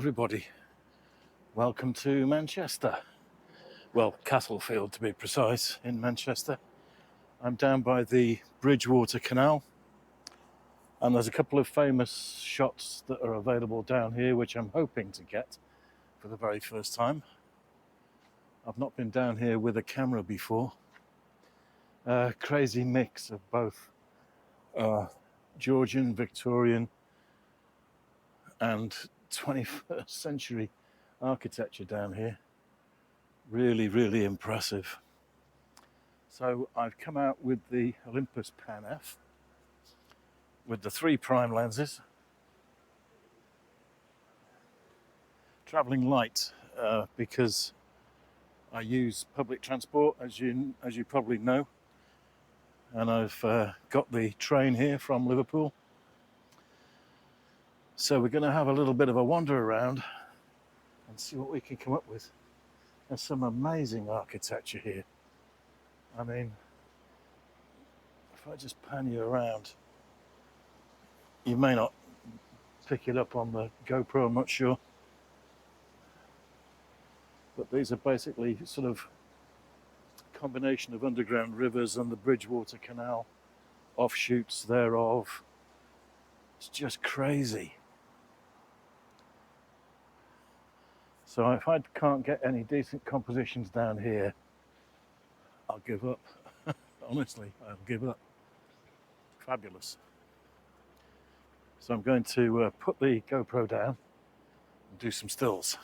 everybody. Welcome to Manchester. Well, Castlefield to be precise, in Manchester. I'm down by the Bridgewater Canal, and there's a couple of famous shots that are available down here which I'm hoping to get for the very first time. I've not been down here with a camera before. Crazy mix of both Georgian, Victorian and 21st century architecture down here. Really, really impressive. So I've come out with the Olympus Pen F with the 3 prime lenses, travelling light because I use public transport, as you probably know, and I've got the train here from Liverpool. So we're going to have a little bit of a wander around and see what we can come up with. There's some amazing architecture here. I mean, if I just pan you around, you may not pick it up on the GoPro, I'm not sure. But these are basically sort of a combination of underground rivers and the Bridgewater Canal, offshoots thereof. It's just crazy. So if I can't get any decent compositions down here, I'll give up. Honestly, I'll give up. Fabulous. So I'm going to put the GoPro down and do some stills.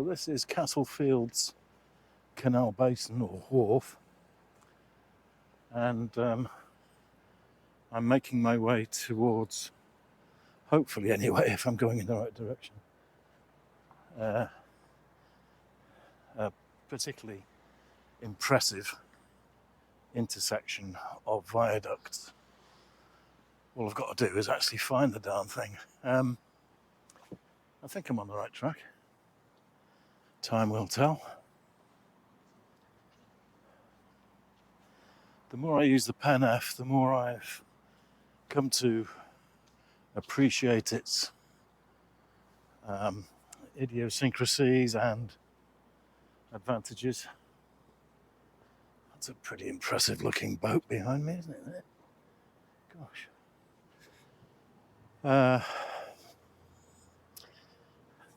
This is Castlefield's canal basin or wharf, and I'm making my way towards, hopefully anyway, if I'm going in the right direction, a particularly impressive intersection of viaducts. All I've got to do is actually find the darn thing. I think I'm on the right track. Time will tell. The more I use the Pen F, the more I've come to appreciate its idiosyncrasies and advantages. That's a pretty impressive looking boat behind me, isn't it? Gosh.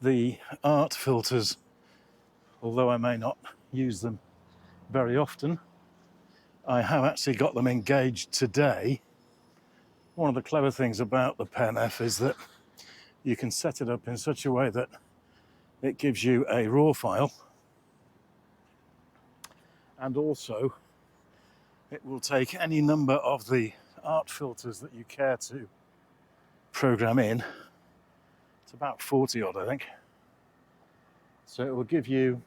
The art filters, although I may not use them very often, I have actually got them engaged today. One of the clever things about the Pen F is that you can set it up in such a way that it gives you a RAW file, and also it will take any number of the art filters that you care to program in. It's about 40 odd, I think. So it will give you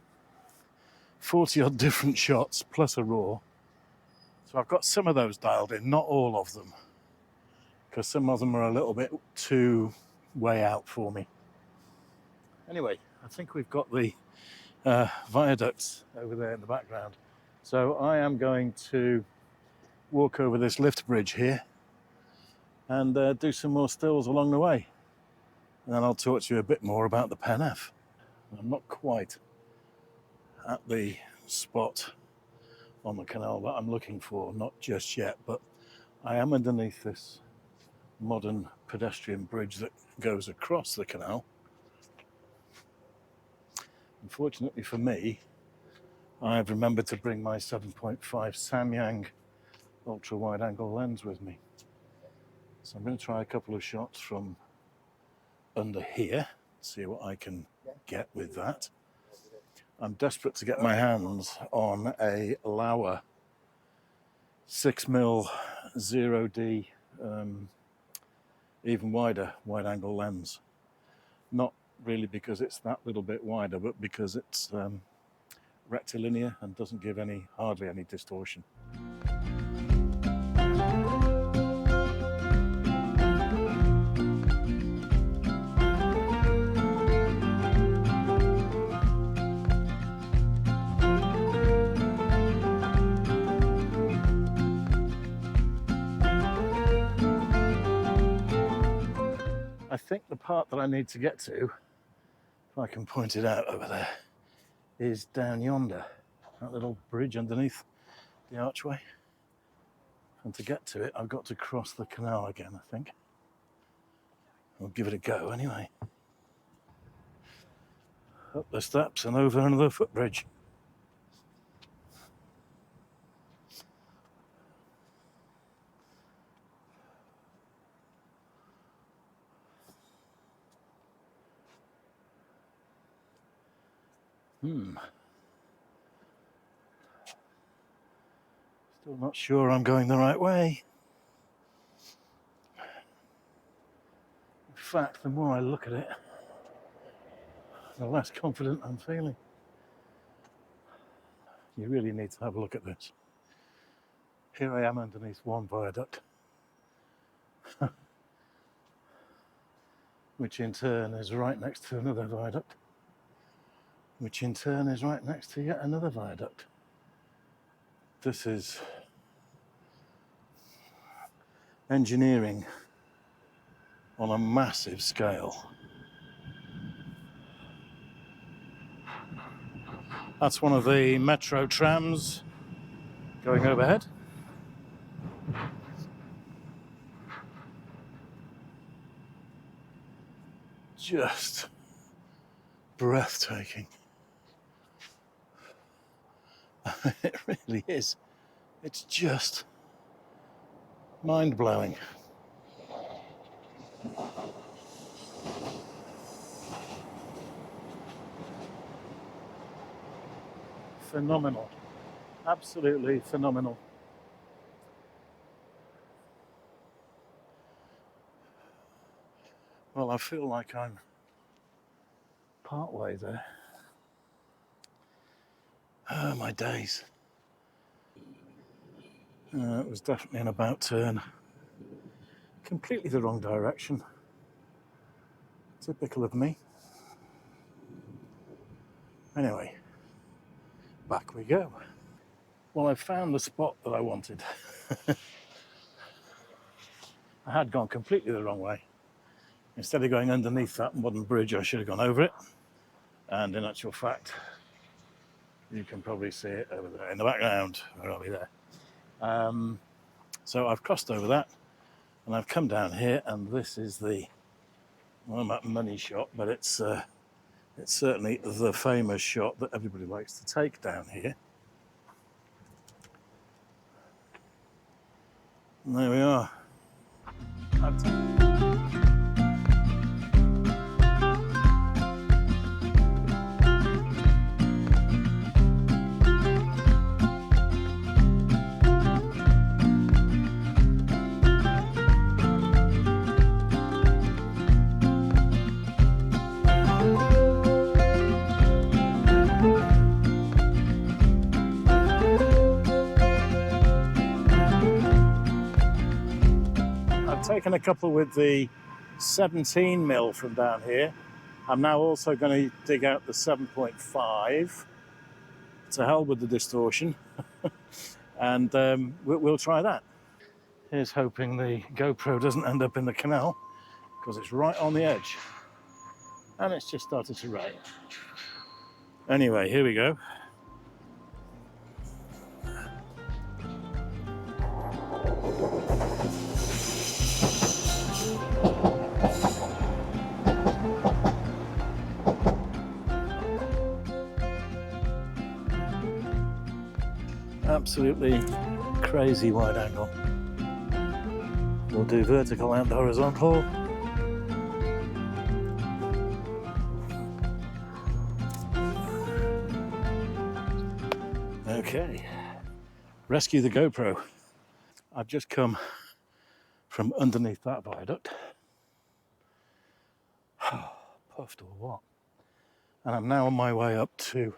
40 odd different shots plus a RAW. So I've got some of those dialed in, not all of them, because some of them are a little bit too way out for me. Anyway, I think we've got the viaducts over there in the background. So I am going to walk over this lift bridge here and do some more stills along the way. And then I'll talk to you a bit more about the Pen F. I'm not quite at the spot on the canal that I'm looking for, not just yet, but I am underneath this modern pedestrian bridge that goes across the canal. Unfortunately for me, I've remembered to bring my 7.5 Samyang ultra wide angle lens with me. So I'm going to try a couple of shots from under here, see what I can get with that. I'm desperate to get my hands on a Lauer 6mm 0D even wider wide-angle lens. Not really because it's that little bit wider, but because it's rectilinear and doesn't give hardly any distortion. I think the part that I need to get to, if I can point it out over there, is down yonder, that little bridge underneath the archway. And to get to it, I've got to cross the canal again, I think. I'll give it a go anyway. Up the steps and over another footbridge. Still not sure I'm going the right way. In fact, the more I look at it, the less confident I'm feeling. You really need to have a look at this. Here I am underneath one viaduct, which in turn is right next to another viaduct, which in turn is right next to yet another viaduct. This is engineering on a massive scale. That's one of the metro trams going overhead. Just breathtaking. It really is. It's just mind-blowing. Phenomenal. Absolutely phenomenal. Well, I feel like I'm partway there. Oh, my days. It was definitely an about turn. Completely the wrong direction. Typical of me. Anyway, back we go. Well, I found the spot that I wanted. I had gone completely the wrong way. Instead of going underneath that modern bridge, I should have gone over it. And in actual fact, you can probably see it over there in the background. Where are we there? So I've crossed over that, and I've come down here, and this is the, well, that money shot, but it's certainly the famous shot that everybody likes to take down here. And there we are. Taken a couple with the 17mm from down here. I'm now also going to dig out the 7.5. To hell with the distortion. And we'll try that. Here's hoping the GoPro doesn't end up in the canal, because it's right on the edge. And it's just started to rain. Anyway, here we go. Absolutely crazy wide angle. We'll do vertical and horizontal. Okay, rescue the GoPro. I've just come from underneath that viaduct. Puffed or what? And I'm now on my way up to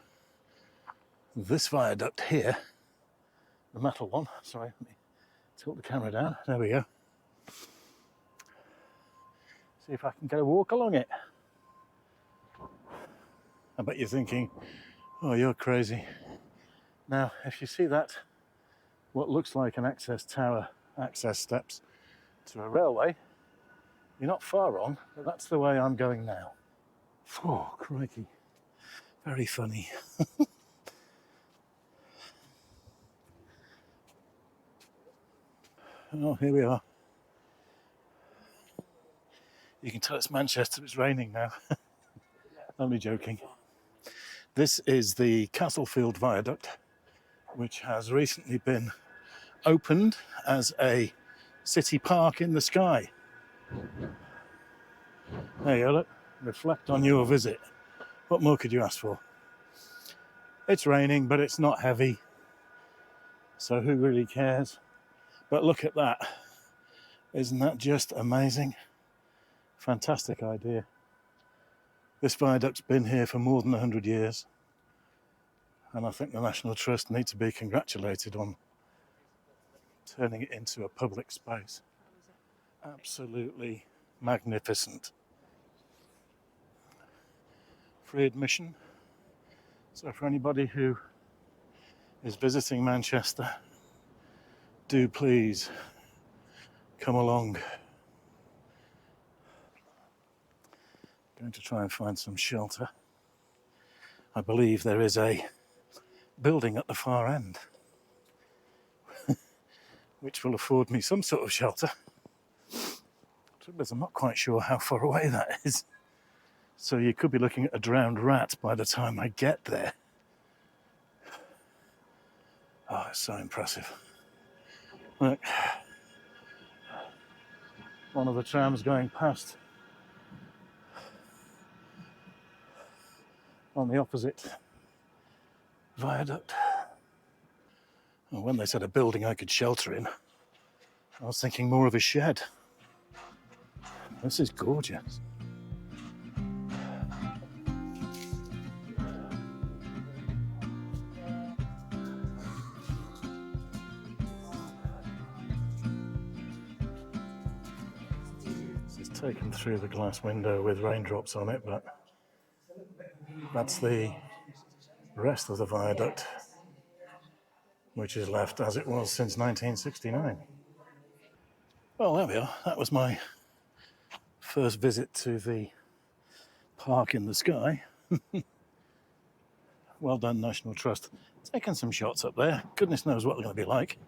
this viaduct here, the metal one. Sorry, let me tilt the camera down. There we go. See if I can get a walk along it. I bet you're thinking, oh, you're crazy. Now, if you see that, what looks like an access tower, access steps to a railway, you're not far wrong, but that's the way I'm going now. Oh, crikey. Very funny. Oh, here we are. You can tell it's Manchester, it's raining now. Only joking. This is the Castlefield Viaduct, which has recently been opened as a city park in the sky. There you go, look. Reflect on your visit. What more could you ask for? It's raining, but it's not heavy, so who really cares? But look at that. Isn't that just amazing? Fantastic idea. This viaduct's been here for more than 100 years, and I think the National Trust need to be congratulated on turning it into a public space. Absolutely magnificent. Free admission. So for anybody who is visiting Manchester, do please come along. Going to try and find some shelter. I believe there is a building at the far end which will afford me some sort of shelter. I'm not quite sure how far away that is. So you could be looking at a drowned rat by the time I get there. Oh, it's so impressive. Look, one of the trams going past on the opposite viaduct. Well, when they said a building I could shelter in, I was thinking more of a shed. This is gorgeous. This is taken through the glass window with raindrops on it, but that's the rest of the viaduct, which is left as it was since 1969. Well, there we are. That was my first visit to the park in the sky. Well done, National Trust. Taking some shots up there. Goodness knows what they're going to be like.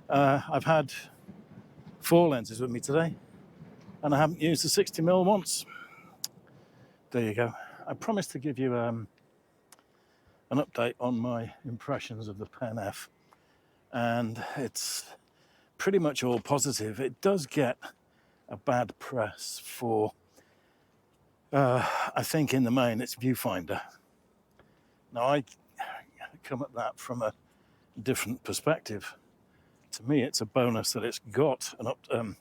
I've had 4 lenses with me today, and I haven't used the 60mm once. There you go. I promised to give you an update on my impressions of the Pen F, and it's pretty much all positive. It does get a bad press for, I think in the main, its viewfinder. Now, I come at that from a different perspective. To me, it's a bonus that it's got an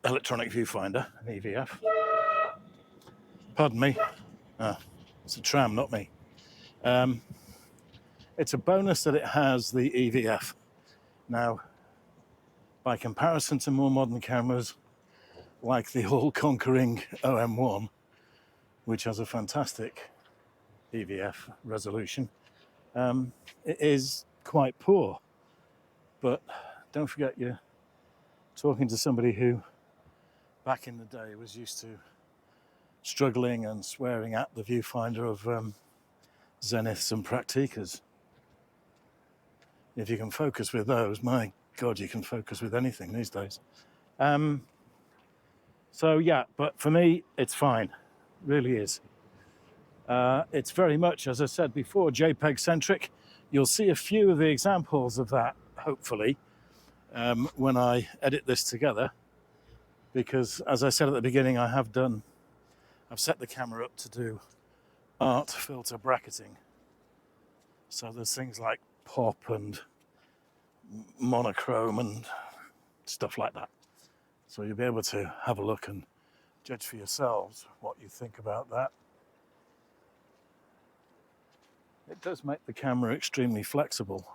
electronic viewfinder, an EVF. Pardon me. It's a tram, not me. It's a bonus that it has the EVF. Now, by comparison to more modern cameras, like the all-conquering OM1, which has a fantastic EVF resolution, it is quite poor. But don't forget, you're talking to somebody who, back in the day, was used to struggling and swearing at the viewfinder of Zeniths and Praktikas. If you can focus with those, my God, you can focus with anything these days. So yeah, but for me, it's fine. Really is. It's very much, as I said before, JPEG centric. You'll see a few of the examples of that, hopefully, when I edit this together, because as I said at the beginning, I've set the camera up to do art filter bracketing. So there's things like pop and monochrome and stuff like that. So you'll be able to have a look and judge for yourselves what you think about that. It does make the camera extremely flexible,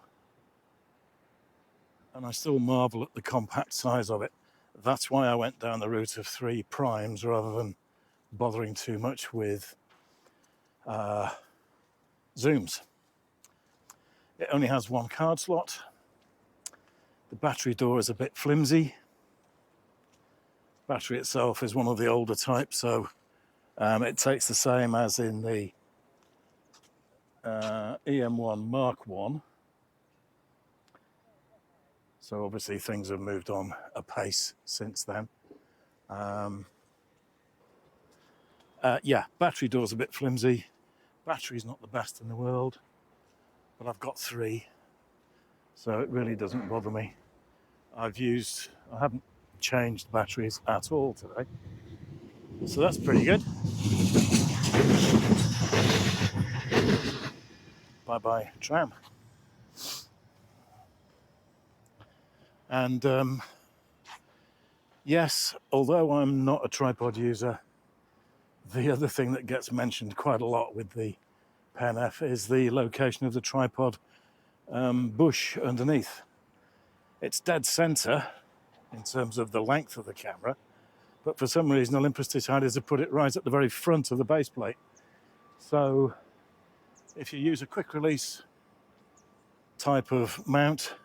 and I still marvel at the compact size of it. That's why I went down the route of 3 primes rather than bothering too much with zooms. It only has 1 card slot. The battery door is a bit flimsy. Battery itself is one of the older types, so it takes the same as in the EM1 Mark 1. So obviously things have moved on apace since then. Yeah, battery door's a bit flimsy. Battery's not the best in the world, but I've got 3, so it really doesn't bother me. I haven't changed batteries at all today, so that's pretty good. Bye-bye tram. And yes, although I'm not a tripod user, the other thing that gets mentioned quite a lot with the Pen F is the location of the tripod bush underneath. It's dead center in terms of the length of the camera, but for some reason Olympus decided to put it right at the very front of the base plate. So if you use a quick release type of mount,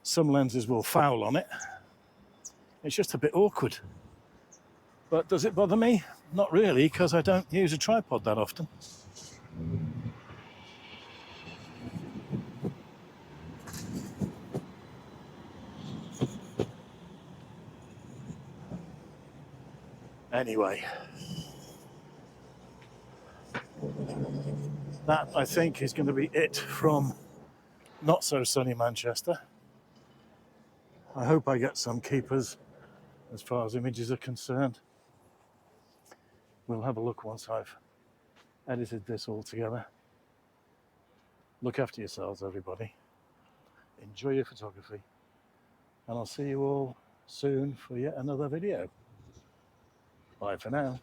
some lenses will foul on it. It's just a bit awkward. But does it bother me? Not really, because I don't use a tripod that often. Anyway, that I think is going to be it from not so sunny Manchester. I hope I get some keepers as far as images are concerned. We'll have a look once I've edited this all together. Look after yourselves, everybody. Enjoy your photography. And I'll see you all soon for yet another video. Bye for now.